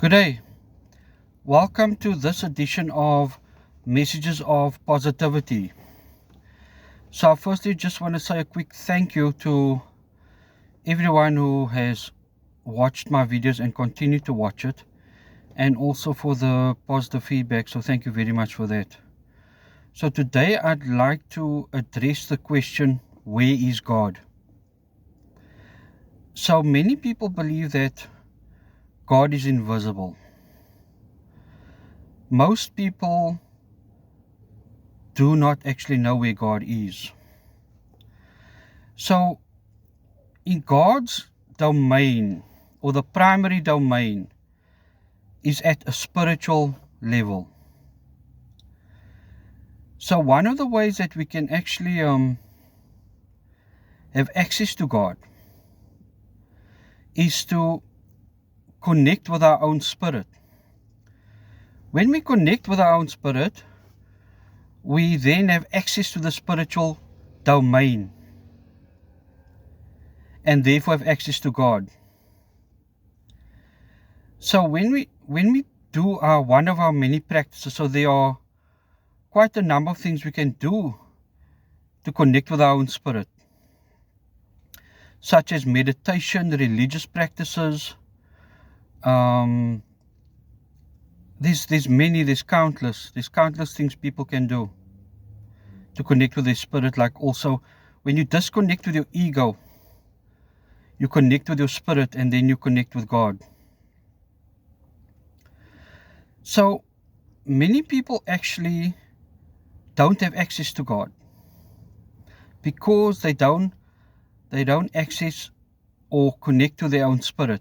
Good day. Welcome to this edition of Messages of Positivity. So, I firstly just want to say a quick thank you to everyone who has watched my videos and continue to watch it, and also for the positive feedback. So, thank you very much for that. So, today I'd like to address the question, where is God? So, many people believe that God is invisible. Most people do not actually know where God is. So, in God's domain, or the primary domain, is at a spiritual level. So one of the ways that we can actually have access to God is to connect with our own spirit. When we connect with our own spirit, we then have access to the spiritual domain, and therefore have access to God. So when we do one of our many practices, so there are quite a number of things we can do to connect with our own spirit, such as meditation, religious practices. There's countless things people can do to connect with their spirit. Like also, when you disconnect with your ego, you connect with your spirit, and then you connect with God. So many people actually don't have access to God because they don't access or connect to their own spirit.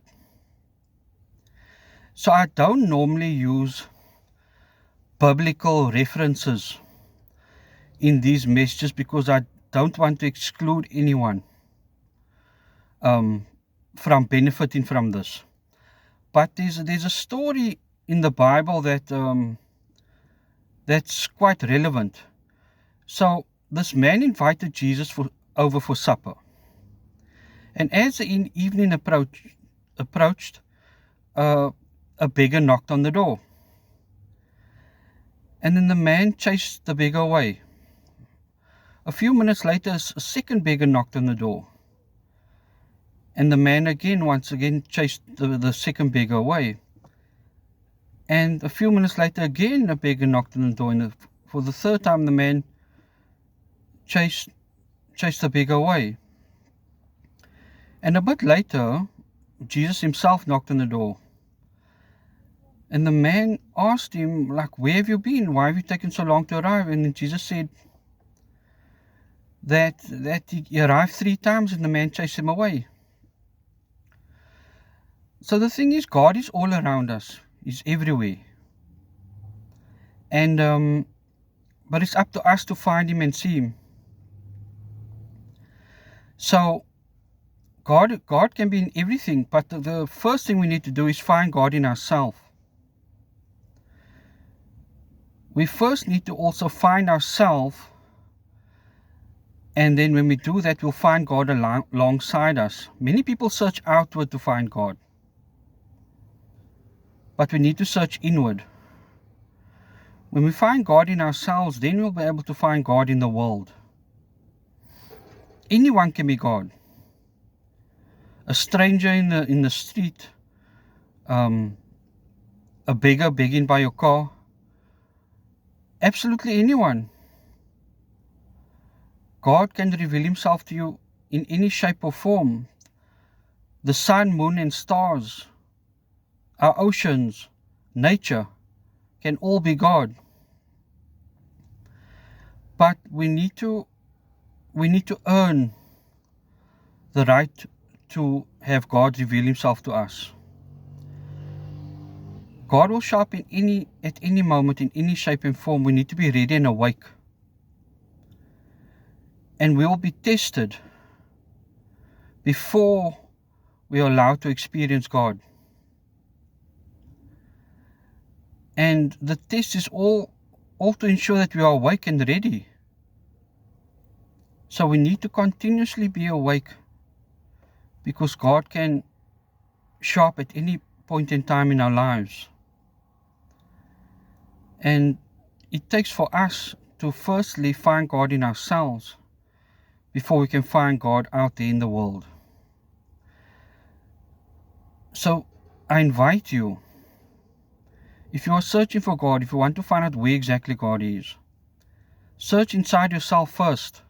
So I don't normally use biblical references in these messages because I don't want to exclude anyone from benefiting from this. But there's a story in the Bible that that's quite relevant. So this man invited Jesus over for supper, and as the evening approached, a beggar knocked on the door, and then the man chased the beggar away. A few minutes later, a second beggar knocked on the door, and the man once again chased the second beggar away. And a few minutes later, again a beggar knocked on the door, and for the third time the man chased the beggar away. And a bit later, Jesus himself knocked on the door, and the man asked him, like, where have you been? Why have you taken so long to arrive? And then Jesus said that he arrived 3 times and the man chased him away. So the thing is, God is all around us. He's everywhere. And but it's up to us to find him and see him. So God can be in everything, but the first thing we need to do is find God in ourselves. We first need to also find ourselves, and then when we do that, we'll find God alongside us. Many people search outward to find God, but we need to search inward. When we find God in ourselves, then we'll be able to find God in the world. Anyone can be God. A stranger in the street, a beggar begging by your car, absolutely anyone. God can reveal himself to you in any shape or form. The sun, moon and stars, our oceans, nature, can all be God. But we need to earn the right to have God reveal himself to us. God will show up at any moment, in any shape and form. We need to be ready and awake. And we will be tested before we are allowed to experience God. And the test is all to ensure that we are awake and ready. So we need to continuously be awake, because God can show up at any point in time in our lives. And it takes for us to firstly find God in ourselves before we can find God out there in the world. So I invite you, if you are searching for God, if you want to find out where exactly God is, search inside yourself first.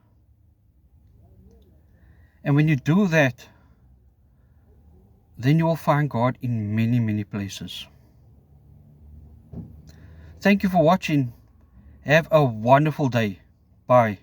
And when you do that, then you will find God in many, many places. Thank you for watching. Have a wonderful day. Bye.